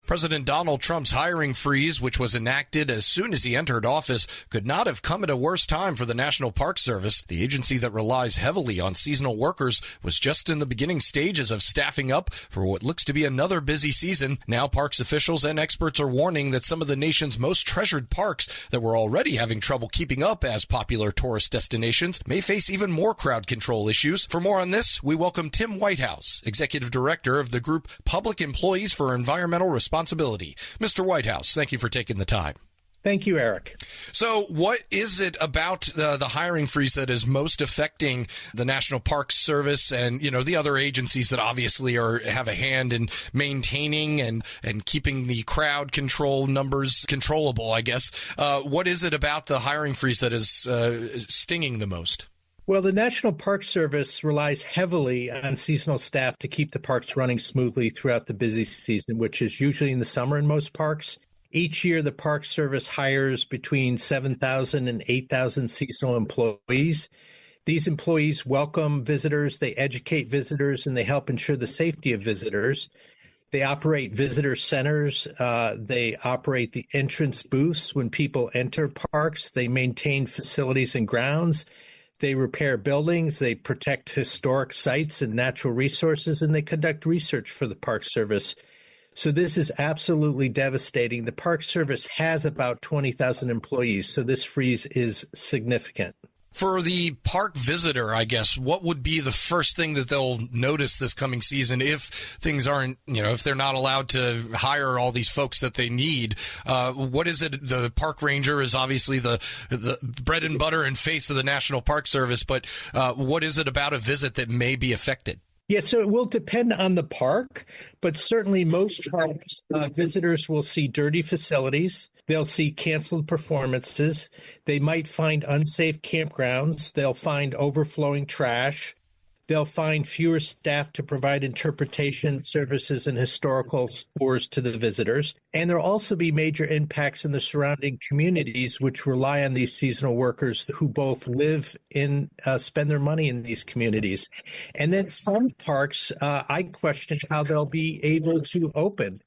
President Donald Trump's hiring freeze, which was enacted as soon as he entered office, could not have come at a worse time for the National Park Service. The agency that relies heavily on seasonal workers was just in the beginning stages of staffing up for what looks to be another busy season. Now parks officials and experts are warning that some of the nation's most treasured parks that were already having trouble keeping up as popular tourist destinations may face even more crowd control issues. For more on this, we welcome Tim Whitehouse, Executive Director of the group Public Employees for Environmental Responsibility. Mr. Whitehouse, thank you for taking the time. Thank you, Eric. So what is it about the hiring freeze that is most affecting the National Park Service and, the other agencies that obviously have a hand in maintaining and keeping the crowd control numbers controllable, I guess? What is it about the hiring freeze that is stinging the most? Well, the National Park Service relies heavily on seasonal staff to keep the parks running smoothly throughout the busy season, which is usually in the summer in most parks. Each year, the Park Service hires between 7,000 and 8,000 seasonal employees. These employees welcome visitors, they educate visitors, and they help ensure the safety of visitors. They operate visitor centers. They operate the entrance booths when people enter parks. They maintain facilities and grounds. They repair buildings, they protect historic sites and natural resources, and they conduct research for the Park Service. So this is absolutely devastating. The Park Service has about 20,000 employees, so this freeze is significant. For the park visitor, I guess, what would be the first thing that they'll notice this coming season if things aren't, if they're not allowed to hire all these folks that they need? What is it? The park ranger is obviously the bread and butter and face of the National Park Service, but what is it about a visit that may be affected? Yeah, so it will depend on the park, but certainly most parks, visitors will see dirty facilities. They'll see canceled performances. They might find unsafe campgrounds. They'll find overflowing trash. They'll find fewer staff to provide interpretation services and historical tours to the visitors. And there'll also be major impacts in the surrounding communities, which rely on these seasonal workers who both live in, spend their money in these communities. And then some parks, I question how they'll be able to open.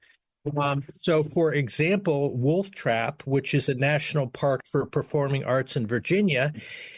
So, for example, Wolf Trap, which is a national park for performing arts in Virginia,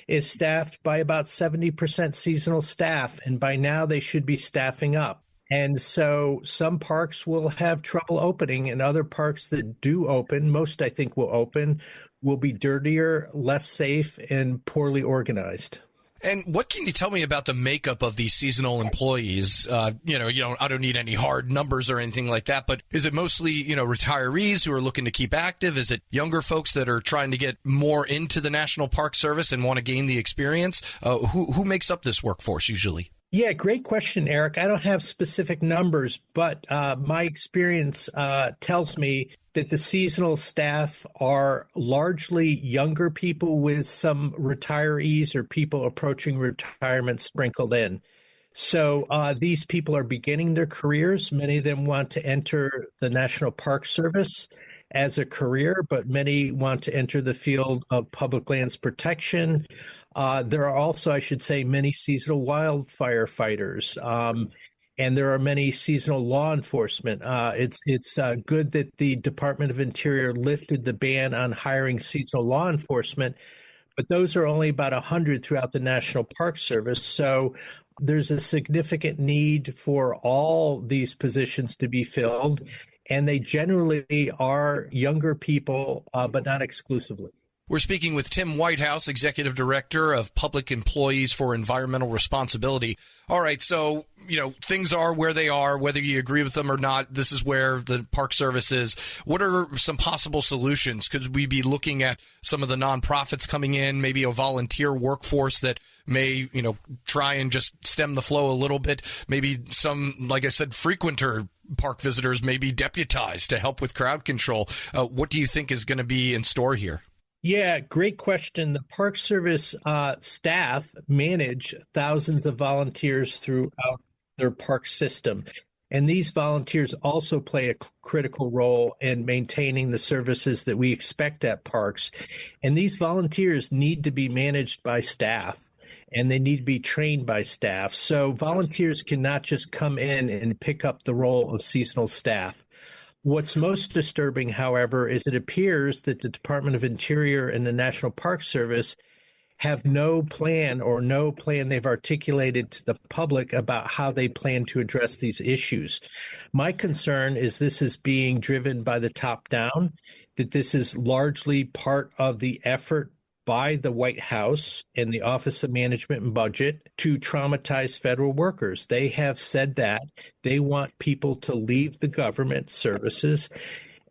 is staffed by about 70% seasonal staff, and by now they should be staffing up. And so some parks will have trouble opening, and other parks that do open, most I think will open, will be dirtier, less safe, and poorly organized. And what can you tell me about the makeup of these seasonal employees? I don't need any hard numbers or anything like that, but is it mostly, retirees who are looking to keep active? Is it younger folks that are trying to get more into the National Park Service and want to gain the experience? Who makes up this workforce usually? Yeah, great question, Eric. I don't have specific numbers, but my experience tells me that the seasonal staff are largely younger people with some retirees or people approaching retirement sprinkled in. So these people are beginning their careers. Many of them want to enter the National Park Service as a career, but many want to enter the field of public lands protection. There are also, I should say, many seasonal wildfire fighters. And there are many seasonal law enforcement. It's good that the Department of Interior lifted the ban on hiring seasonal law enforcement, but those are only about 100 throughout the National Park Service. So there's a significant need for all these positions to be filled, and they generally are younger people, but not exclusively. We're speaking with Tim Whitehouse, Executive Director of Public Employees for Environmental Responsibility. All right, so, things are where they are, whether you agree with them or not. This is where the Park Service is. What are some possible solutions? Could we be looking at some of the nonprofits coming in, maybe a volunteer workforce that may, try and just stem the flow a little bit? Maybe some, like I said, frequenter park visitors may be deputized to help with crowd control. What do you think is going to be in store here? Yeah, great question. The Park Service staff manage thousands of volunteers throughout their park system. And these volunteers also play a critical role in maintaining the services that we expect at parks. And these volunteers need to be managed by staff, and they need to be trained by staff. So volunteers cannot just come in and pick up the role of seasonal staff. What's most disturbing, however, is it appears that the Department of Interior and the National Park Service have no plan they've articulated to the public about how they plan to address these issues. My concern is this is being driven by the top down, that this is largely part of the effort by the White House and the Office of Management and Budget to traumatize federal workers. They have said that they want people to leave the government services,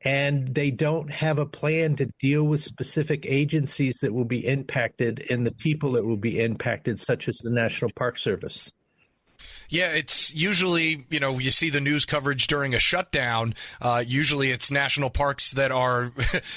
and they don't have a plan to deal with specific agencies that will be impacted and the people that will be impacted, such as the National Park Service. Yeah, it's usually, you see the news coverage during a shutdown. Usually it's national parks that are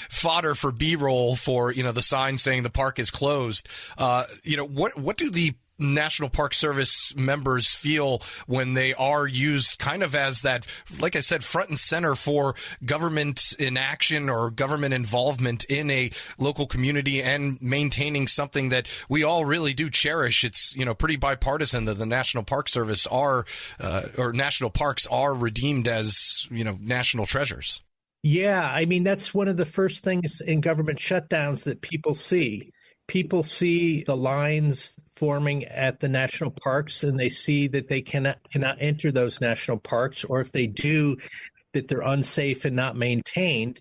fodder for B-roll for, the sign saying the park is closed. What do the National Park Service members feel when they are used kind of as that, like I said, front and center for government inaction or government involvement in a local community and maintaining something that we all really do cherish? It's, pretty bipartisan that the National Park Service or national parks are redeemed as, national treasures. Yeah, I mean, that's one of the first things in government shutdowns that people see. People see the lines forming at the national parks, and they see that they cannot enter those national parks, or if they do, that they're unsafe and not maintained.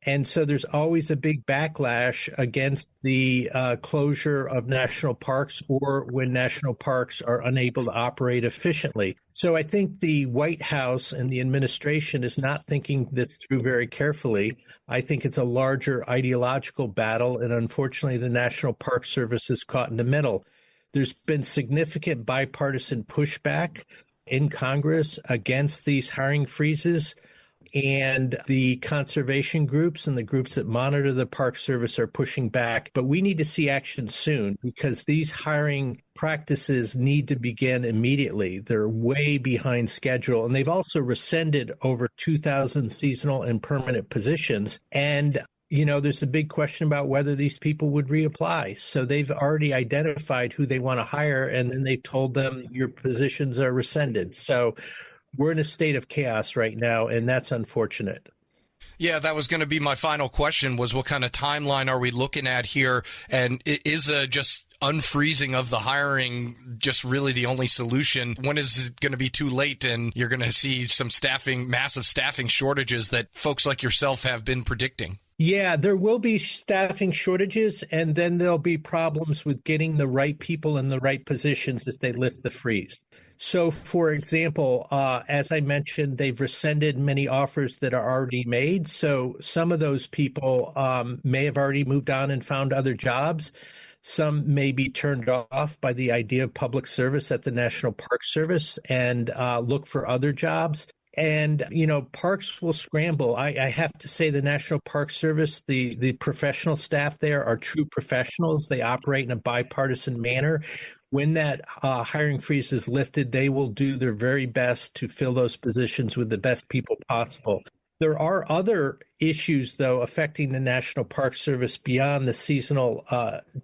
And so there's always a big backlash against the closure of national parks or when national parks are unable to operate efficiently. So I think the White House and the administration is not thinking this through very carefully. I think it's a larger ideological battle, and unfortunately the National Park Service is caught in the middle. There's been significant bipartisan pushback in Congress against these hiring freezes. And the conservation groups and the groups that monitor the Park Service are pushing back. But we need to see action soon because these hiring practices need to begin immediately. They're way behind schedule. And they've also rescinded over 2,000 seasonal and permanent positions. And there's a big question about whether these people would reapply. So they've already identified who they want to hire, and then they've told them your positions are rescinded. So we're in a state of chaos right now, and that's unfortunate. Yeah, that was going to be my final question, was what kind of timeline are we looking at here? And is just unfreezing of the hiring just really the only solution? When is it going to be too late and you're going to see some massive staffing shortages that folks like yourself have been predicting? Yeah, there will be staffing shortages, and then there'll be problems with getting the right people in the right positions if they lift the freeze. So, for example, as I mentioned, they've rescinded many offers that are already made. So some of those people may have already moved on and found other jobs. Some may be turned off by the idea of public service at the National Park Service and look for other jobs. And, parks will scramble. I have to say the National Park Service, the professional staff there are true professionals. They operate in a bipartisan manner. When that hiring freeze is lifted, they will do their very best to fill those positions with the best people possible. There are other issues, though, affecting the National Park Service beyond the seasonal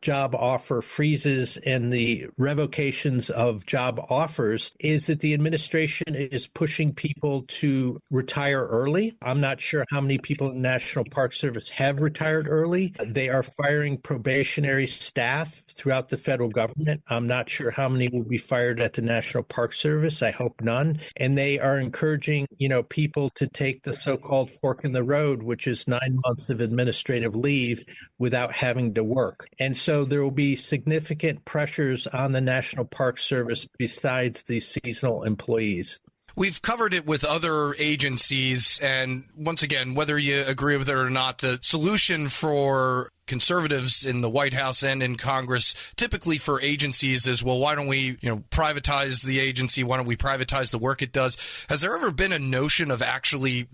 job offer freezes and the revocations of job offers, is that the administration is pushing people to retire early. I'm not sure how many people in the National Park Service have retired early. They are firing probationary staff throughout the federal government. I'm not sure how many will be fired at the National Park Service. I hope none. And they are encouraging, people to take the so-called fork in the road, which is 9 months of administrative leave without having to work. And so there will be significant pressures on the National Park Service besides the seasonal employees. We've covered it with other agencies, and once again, whether you agree with it or not, the solution for conservatives in the White House and in Congress, typically for agencies, is, well, why don't we, privatize the agency? Why don't we privatize the work it does? Has there ever been a notion of actually,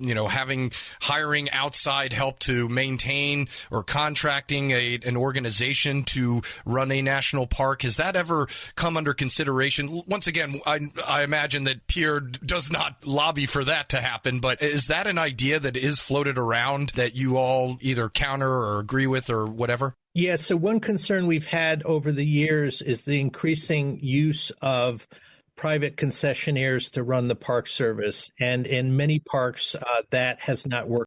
hiring outside help to maintain or contracting an organization to run a national park? Has that ever come under consideration? Once again, I imagine that Pierre does not lobby for that to happen, but is that an idea that is floated around that you all either counter or agree with or whatever? Yeah, so one concern we've had over the years is the increasing use of private concessionaires to run the park service. And in many parks, that has not worked